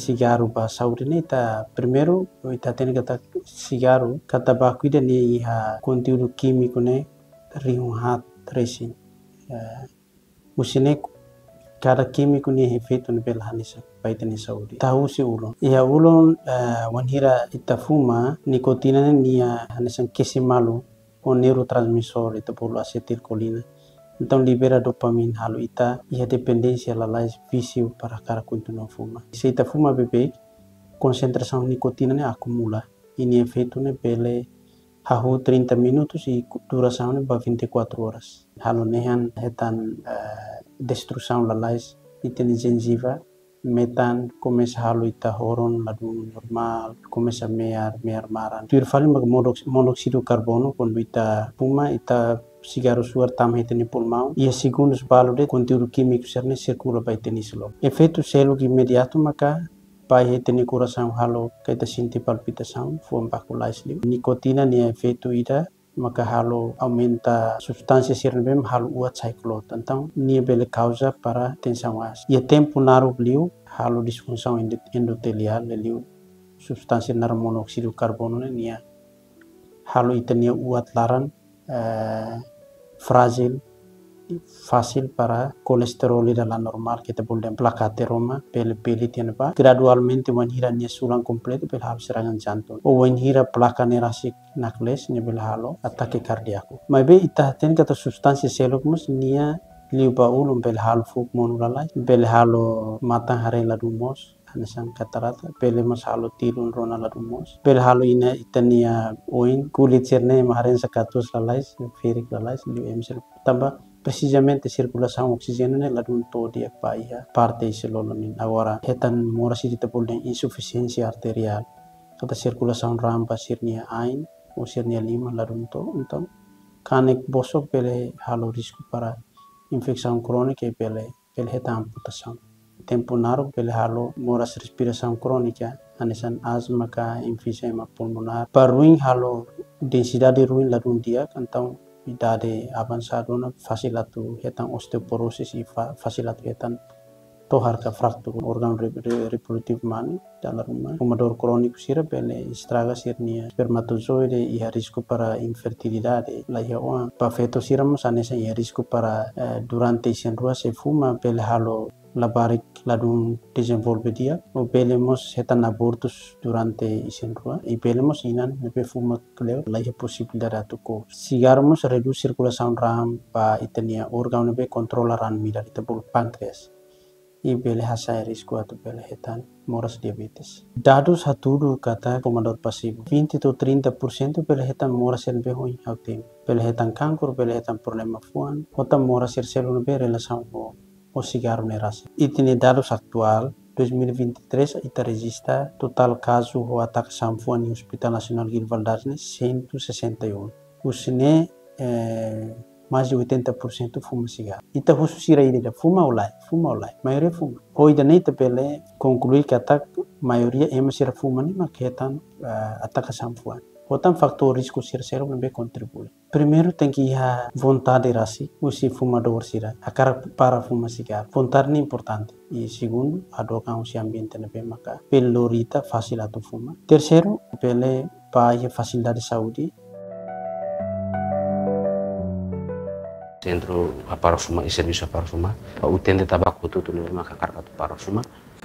cigarro ba saúde né tá primeiro ita tem kata cigarro kata baku ida ni ha conteúdo químico né riunhat tracing usine cada químico ni efeito no belhanisa baita ni saúde tahu se ulon ia ulon wanhira ita fuma nicotina ni hanisan kesimalu o neurotransmissor ita polo acetilcolina. Então libera dopamina halo ita ia dependência lalais vício para cara continuar fuma. Se ita fuma bebê concentração nicotina né acumula ini efeito né pele hahu 30 minutos e duração né ba 24 horas. Halo nehan hetan destrução lalais iteni gengiva metan começa halo ita horon ladu normal começa mear maran. Tuir fali mag monóxido carbono quando ita fuma ita cigarro suar tam heteni pulmão e segundos balo de conteúdo químico serne circula by tenislo. Efeito selo imediato maka by heteni coração halo kaita sinti palpitação fuam baculais li. Nicotina ni efeito ida maka halo aumenta substância sirnebem halo uat cyclot. Então ni bele causa para tensão as. E tempo naru liu halo disfunção endotelial liu substância nar monóxido carbono ni halo itania uat laran frágil fácil para colesterol ida normal kita boleh placate roma pele tiene pa gradualmente wanhira nia sulang completo pel halo serangan jantung o wanhira placa nerasik nakles ni bel halo atake kardiaku mabe ita ten kata substansi selok mus nia liuba ulum bel halo fuk monulalai bel halo matang hare ladumos hanesan katarata pele mas halo tirun rona ladumos bel halo ina itania oin kulit cerne maharen sakatus lalais ferik lalais liu emsel tambah precisamente circulação oxigênio né ladun to dia paia parte celulamin agora hetan morasi di tepul de insuficiência arterial kata circulação rampa sirnia ain o sirnia 5 ladun to então kanek bosok pele halo risco para infecção crônica e pele hetan amputação tempo naru pele halo moras respiração crônica anesan asma ka enfisema pulmonar paruing halo densidade ruim ladun dia então idade avançado facilatu hetan osteoporosis e facilatu hetan tohar ka fractur órgão reprodutivo mani dalam rumah fumador crônico sira pele estraga sirnia espermatozoide e risco para infertilidade la ia pa feto siramos anesa e risco para durante isen rua se fuma pele halo labarik ladun desenvolve dia o pelemos hetan abortos durante isen rua e pelemos inan nepe fuma kleo la ia possibilidade atuko cigarros reduz circulação ram pa itenia órgão nepe controla ran mira itebul pancreas e pele hasa risco atu pele hetan moras diabetes. Dados haturu kata fumador pasivo 20 to 30% pele hetan moras NB hoi hautim pele hetan cancro pele hetan problema fuan hotam moras célula be relação o cigarro nerasa. Itini dados actual 2023 ita registra total caso o ataque sanfuan no Hospital Nacional Gil Valdasne 161. Usine mais de 80% fuma cigarro. Ita hususira ida fuma olai, maioria fuma. Hoje da neita pele concluir que a maioria emasira fuma ni maketan ataque sanfuan. Outro fator risco sircelo não contribui. Primeiro tem que ir vontade rasi, usi fumador sira, a cara para fumar cigarro. Vontade é importante. E segundo, adocar um ambiente na bem maca. Pelorita fácil a tu fumar. Terceiro, pele para facilidade de saúde. Centro Aparafuma e serviço Aparafuma, o tende tabaco tudo no maca carga do Aparafuma.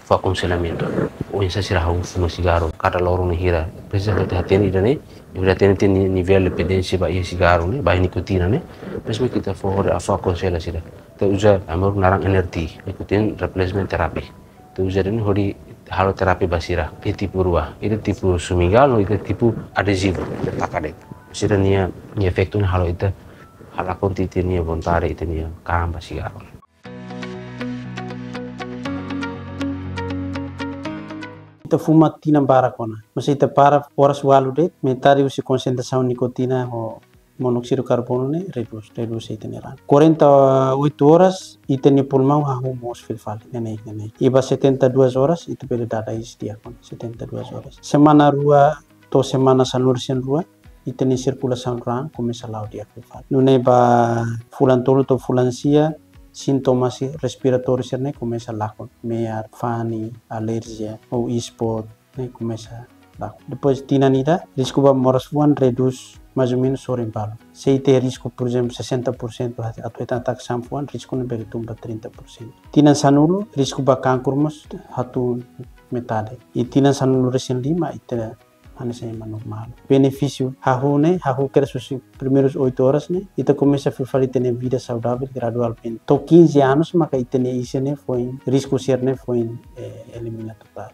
Fa aconselhamento o insa sira hau fuma cigarro cada loro ne hira precisa de hateni dane udah teni nível de dependência ba ia cigarro ne ba nicotina ne precisa kita for fa aconsela sira te usa amor narang energi nicotin replacement therapy te usa dane hori halo terapi basira e tipo rua itu tipo sumigalo itu tipo adesivo takadek sira nia efeito ne halo itu hala kontiti nia vontade itu nia caramba cigarro. Ita fuma tina bara kona. Mas ita para horas walu det, metade usi concentração nicotina o monóxido carbono ne reduz ita neran. 48 horas ita ni pulmão hahu mos filfal nenei. Iba 72 horas ita pele dada is dia kon 72 horas. Semana rua to semana sanursian rua ita ni circulação ran começa lau dia filfal. Nune ba fulan tolo to fulan sia sintomas respiratórios né, começa lá com meia, fane, alergia ou spot, né, começa lá. Depois tinanida, risco ba moras fuan reduz mais ou menos sobre embalo. Se tem risco, por exemplo, 60% atau tak sampuan, risco não beri tumba 30%. Tinan sanulo, risco ba cancro mas hatu metade. E tinan sanulo recém lima, itera anisanya normal. Benefício, hahu kira susi primeiros 8 horas, né? Ita começa a fazer ter vida saudável gradualmente. Tô 15 anos, mas ita ne isso né foi risco ser né foi eliminado total.